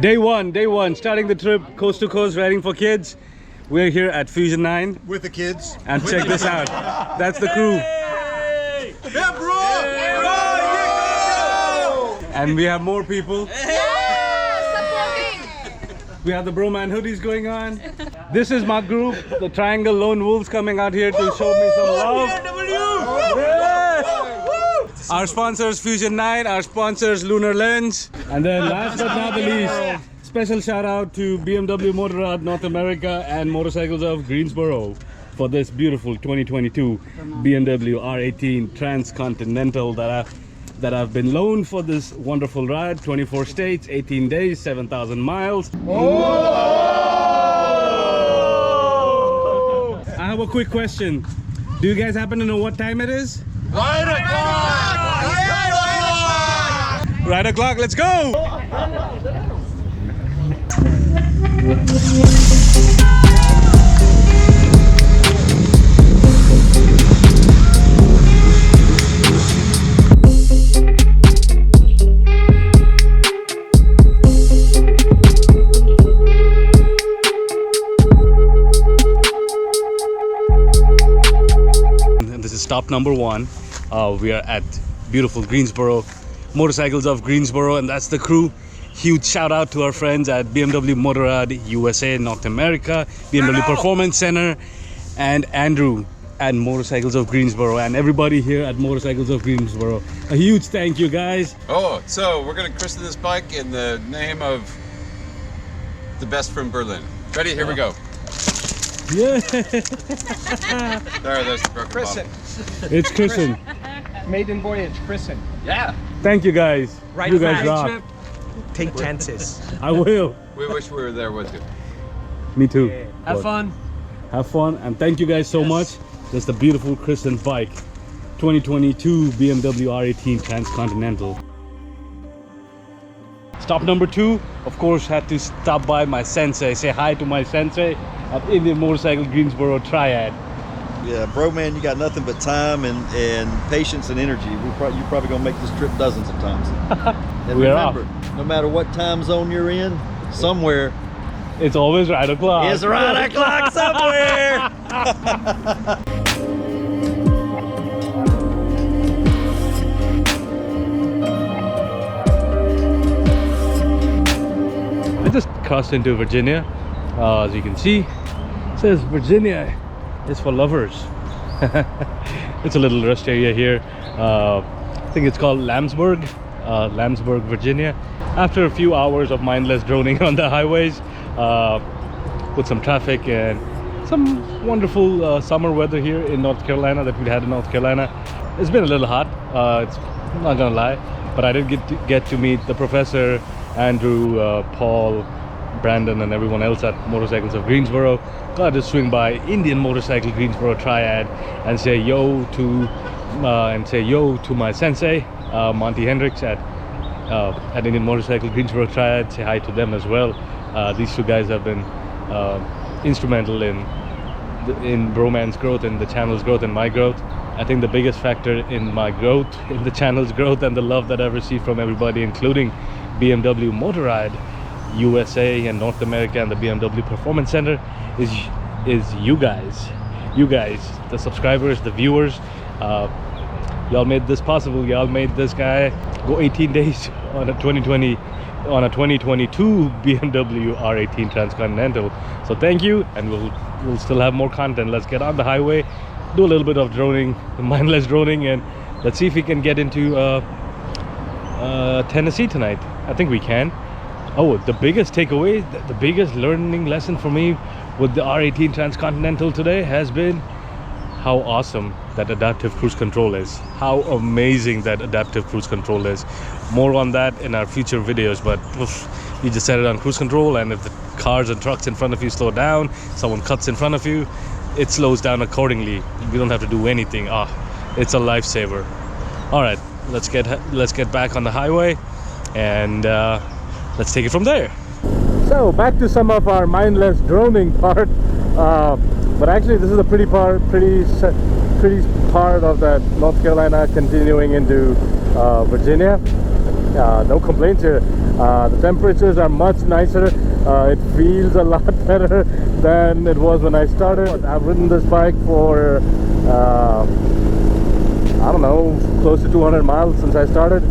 Day one, starting the trip coast to coast, riding for kids. We're here at Fusion 9 with the kids. And check this out. That's the crew. Hey! Yeah, bro! Hey! And we have more people. We have the Bhroman hoodies going on. This is my group, the Triangle Lone Wolves, coming out here to show me some love. Our sponsors Fusion 9, our sponsors Lunar Lens. And then last but not the least, special shout out to BMW Motorrad North America and Motorcycles of Greensboro for this beautiful 2022 BMW R18 Transcontinental that I've been loaned for this wonderful ride. 24 states, 18 days, 7,000 miles. Oh! I have a quick question. Do you guys happen to know what time it is? 9 o'clock! 9 o'clock, let's go! This is stop number 1. We are at beautiful Greensboro, Motorcycles of Greensboro, and that's the crew. Huge shout out to our friends at BMW Motorrad USA North America, BMW Performance Center, and Andrew and Motorcycles of Greensboro, and everybody here at Motorcycles of Greensboro. A huge thank you, guys. Oh, so we're gonna christen this bike in the name of the best from Berlin. Ready? Here we go. Yeah. There's the broken Christen. bottle. It's Christian. Maiden voyage, Christen. Yeah. Thank you guys. Right, you guys rock. trip. Take chances. I will. We wish we were there with you. Me too. Have fun. Have fun, and thank you guys so much. Just a beautiful Christian bike. 2022 BMW R18 Transcontinental. Stop number 2, of course, had to stop by my Sensei. Say hi to my Sensei at Indian Motorcycle Greensboro Triad. Yeah, bro, man, you got nothing but time and patience and energy. You're probably gonna make this trip dozens of times. And We're remember, no matter what time zone you're in, somewhere It's always right o'clock. is right o'clock somewhere. I just crossed into Virginia. As you can see, it says Virginia is for lovers. It's a little rest area here. I think it's called Lambsburg, Virginia. After a few hours of mindless droning on the highways, with some traffic and some wonderful summer weather here in North Carolina that we had in North Carolina, it's been a little hot. It's I'm not gonna lie, but I did get to meet the professor, Andrew, Paul, Brandon, and everyone else at Motorcycles of Greensboro. Got to swing by Indian Motorcycle Greensboro Triad and say yo to my sensei, Monty Hendricks at Indian Motorcycle Greensboro Triad. Say hi to them as well. These two guys have been instrumental in Bhroman's growth, in the channel's growth, and my growth. I think the biggest factor in my growth, in the channel's growth, and the love that I've received from everybody, including BMW Motorrad USA and North America and the BMW Performance Center, is you guys, the subscribers, the viewers. Y'all made this possible. Y'all made this guy go 18 days on a 2022 BMW R18 Transcontinental. So thank you, and we'll still have more content. Let's get on the highway, do a little bit of droning, mindless droning, and let's see if we can get into Tennessee tonight. I think we can. Oh, the biggest takeaway, the biggest learning lesson for me with the R18 Transcontinental today has been how awesome that adaptive cruise control is. How amazing that adaptive cruise control is. More on that in our future videos, but you just set it on cruise control, and if the cars and trucks in front of you slow down, someone cuts in front of you, it slows down accordingly. You don't have to do anything. It's a lifesaver. All right, let's get back on the highway, and let's take it from there. So back to some of our mindless droning part, but actually this is a pretty part of that North Carolina continuing into Virginia. no complaints here. The temperatures are much nicer. It feels a lot better than it was when I started. I've ridden this bike for I don't know, close to 200 miles since I started.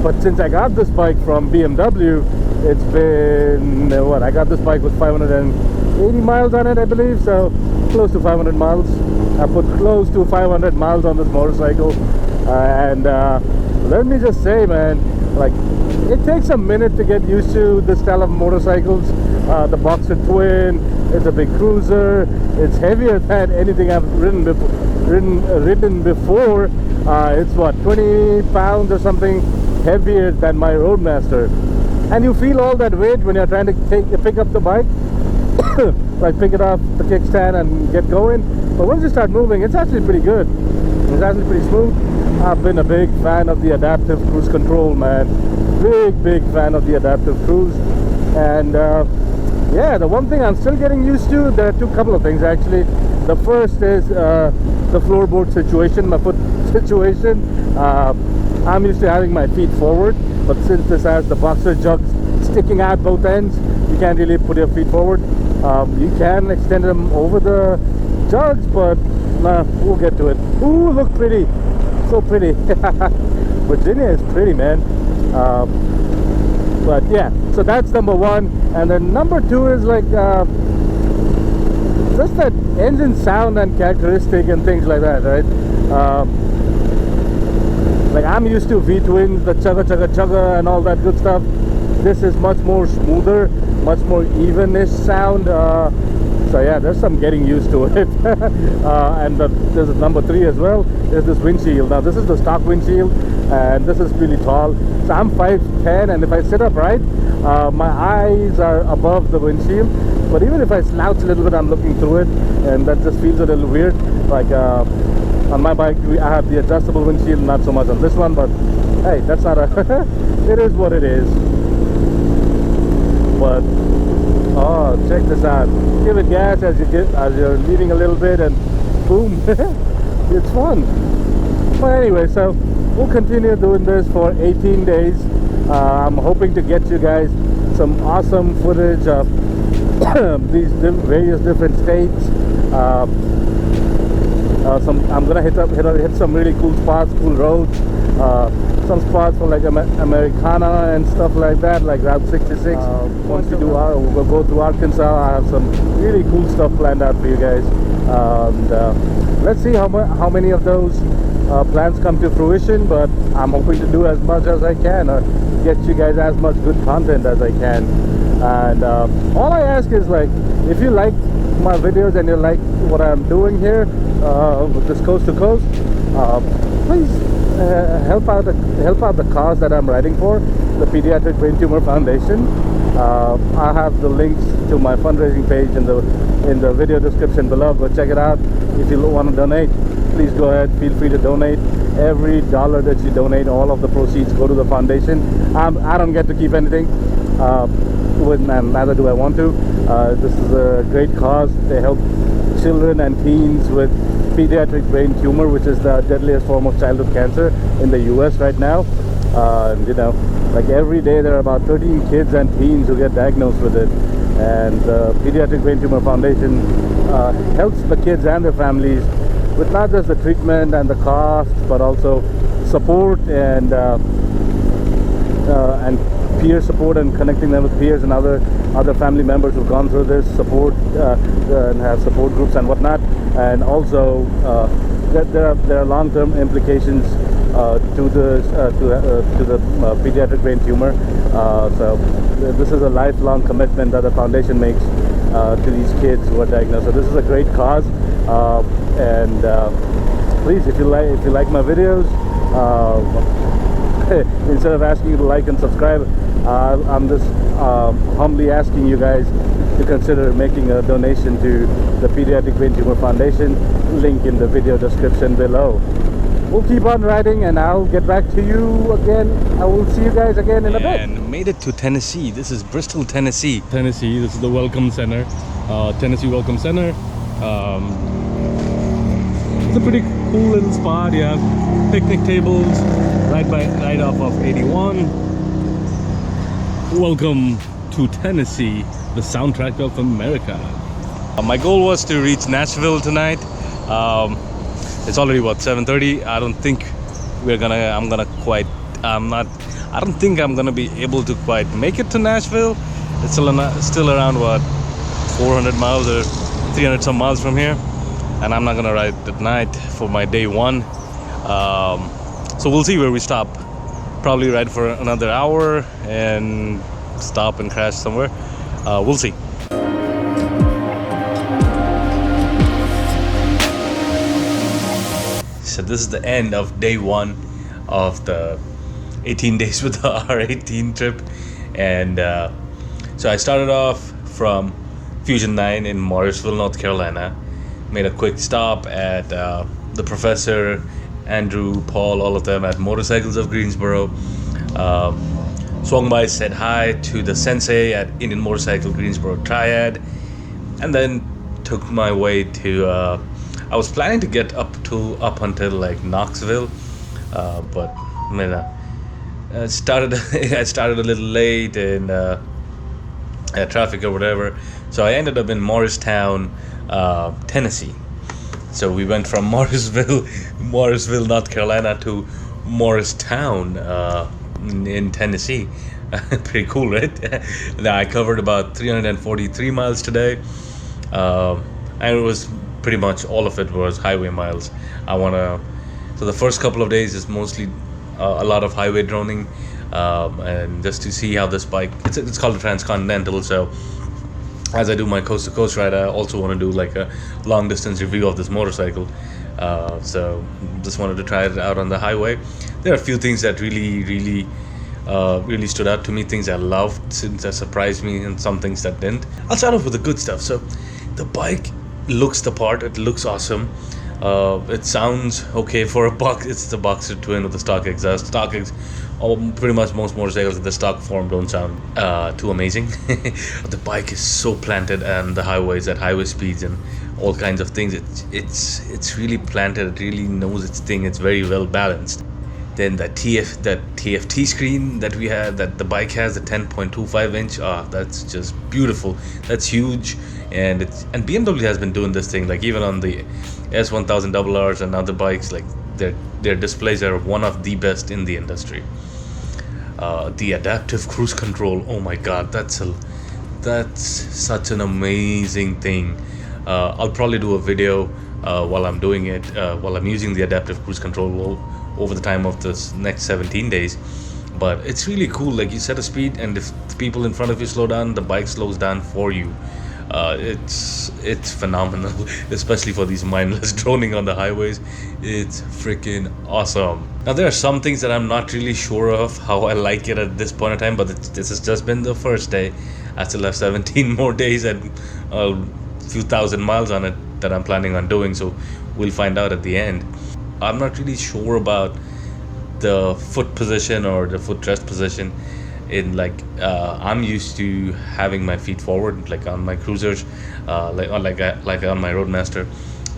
But since I got this bike from BMW, it's been what? I got this bike with 580 miles on it, I believe, so close to 500 miles. I put close to 500 miles on this motorcycle, and let me just say, man, like, it takes a minute to get used to this style of motorcycles. The Boxer Twin, it's a big cruiser. It's heavier than anything I've ridden before. It's what, 20 pounds or something heavier than my Roadmaster, and you feel all that weight when you're trying to pick up the bike. Like, pick it off the kickstand and get going. But once you start moving, it's actually pretty good. It's actually pretty smooth. I've been a big fan of the adaptive cruise control, man. Big fan of the adaptive cruise. And yeah, the one thing I'm still getting used to, there are couple of things actually. The first is the floorboard situation, my foot situation. I'm used to having my feet forward, but since this has the Boxer jugs sticking out both ends, you can't really put your feet forward. You can extend them over the jugs, but nah, we'll get to it. Ooh, look pretty, so pretty. Virginia is pretty, man. But yeah, so that's number one. And then number two is like just that engine sound and characteristic and things like that, right? Like, I'm used to V-twins, the chugga and all that good stuff. This is much more smoother, much more even-ish sound. So yeah, there's some getting used to it. And there's number three as well, is this windshield. Now, this is the stock windshield, and this is really tall. So I'm 5'10", and if I sit upright, my eyes are above the windshield. But even if I slouch a little bit, I'm looking through it, and that just feels a little weird. Like, on my bike, I have the adjustable windshield, not so much on this one, but hey, that's not a it is what it is. But oh, check this out. Give it gas as you're leaving a little bit, and boom. It's fun. But anyway, so we'll continue doing this for 18 days. I'm hoping to get you guys some awesome footage of these various different states. I'm gonna hit some really cool spots, cool roads, some spots for like Americana and stuff like that, like Route 66. Once we do we'll go to Arkansas. I have some really cool stuff planned out for you guys. Let's see how many of those plans come to fruition, but I'm hoping to do as much as I can, or get you guys as much good content as I can. And all I ask is, like, if you like my videos and you like what I'm doing here with this coast to coast, please help out the cause that I'm writing for, the Pediatric Brain Tumor Foundation. I have the links to my fundraising page in the video description below. Go check it out. If you want to donate, please go ahead, feel free to donate. Every dollar that you donate, all of the proceeds go to the foundation. I don't get to keep anything, and neither do I want to. This is a great cause. They help children and teens with pediatric brain tumor, which is the deadliest form of childhood cancer in the US right now. You know, like, every day there are about 13 kids and teens who get diagnosed with it, and the Pediatric Brain Tumor Foundation helps the kids and their families with not just the treatment and the cost, but also support and peer support, and connecting them with peers and other family members who've gone through this support, and have support groups and whatnot. And also there are long-term implications to the pediatric brain tumor. So this is a lifelong commitment that the foundation makes to these kids who are diagnosed. So this is a great cause, and please, if you like my videos, instead of asking you to like and subscribe, I'm just humbly asking you guys to consider making a donation to the Pediatric Brain Tumor Foundation. Link in the video description below. We'll keep on riding, and I'll get back to you again. I will see you guys again in a bit. And made it to Tennessee. This is Bristol, Tennessee. Tennessee, this is the Welcome Center, Tennessee Welcome Center. It's a pretty cool little spot. You have picnic tables right right off of 81. Welcome to Tennessee, the soundtrack of America. My goal was to reach Nashville tonight. It's already what, 7:30. I don't think I don't think I'm gonna be able to quite make it to Nashville. It's still around what, 400 miles or 300 some miles from here, and I'm not gonna ride at night for my day one. So we'll see where we stop. Probably ride for another hour and stop and crash somewhere. We'll see. So this is the end of day one of the 18 days with the R18 trip, and so I started off from Fusion 9 in Morrisville, North Carolina. Made a quick stop at the professor, Andrew, Paul, all of them at Motorcycles of Greensboro. Swung by, said hi to the Sensei at Indian Motorcycle Greensboro Triad, and then took my way to I was planning to get up until like Knoxville, but I started a little late and had traffic or whatever, so I ended up in Morristown, Tennessee. So we went from Morrisville, North Carolina to Morristown in Tennessee. Pretty cool, right? Now I covered about 343 miles today, and it was pretty much all of it was highway miles. So the first couple of days is mostly a lot of highway droning, and just to see how this bike, it's called a Transcontinental, so as I do my coast to coast ride, I also want to do like a long distance review of this motorcycle. So just wanted to try it out on the highway. There are a few things that really stood out to me, things I loved, things that surprised me, and some things that didn't. I'll start off with the good stuff. So the bike looks the part, it looks awesome. It sounds okay for a box. It's the Boxer twin with the stock exhaust. Pretty much most motorcycles in the stock form don't sound too amazing. The bike is so planted on the highways at highway speeds and all kinds of things. It's really planted. It really knows its thing. It's very well balanced. Then that TFT screen that we had, that the bike has, the 10.25 inch. That's just beautiful. That's huge. And BMW has been doing this thing, like even on the S1000 RRs and other bikes, like their displays are one of the best in the industry. The adaptive cruise control, oh my god, that's such an amazing thing. I'll probably do a video while I'm doing it, while I'm using the adaptive cruise control over the time of this next 17 days. But it's really cool. Like, you set a speed, and if the people in front of you slow down, the bike slows down for you. It's phenomenal, especially for these mindless droning on the highways. It's freaking awesome. Now, there are some things that I'm not really sure of how I like it at this point in time, but this has just been the first day. I still have 17 more days and a few thousand miles on it that I'm planning on doing, so we'll find out at the end. I'm not really sure about the foot position or the footrest position. In I'm used to having my feet forward, like on my cruisers, like on my Roadmaster.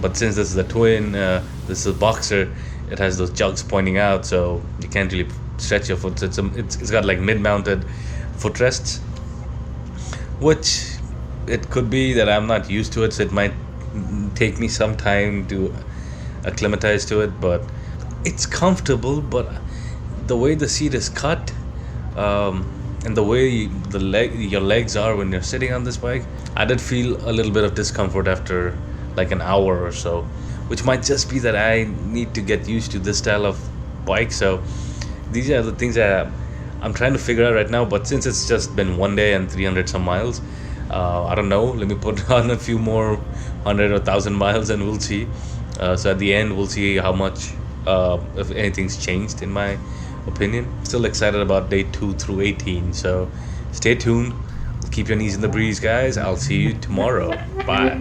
But since this is a twin, this is a Boxer, it has those jugs pointing out, so you can't really stretch your foot. So it's got like mid-mounted footrests, which it could be that I'm not used to it, so it might take me some time to acclimatize to it. But it's comfortable. But the way the seat is cut, and the way your legs are when you're sitting on this bike, I did feel a little bit of discomfort after like an hour or so, which might just be that I need to get used to this style of bike. So these are the things that I'm trying to figure out right now. But since it's just been one day and 300 some miles, I don't know, let me put on a few more 100 or 1,000 miles and we'll see. So at the end, we'll see how much, if anything's changed in my opinion. Still excited about day 2 through 18, so stay tuned. Keep your knees in the breeze, guys. I'll see you tomorrow. Bye.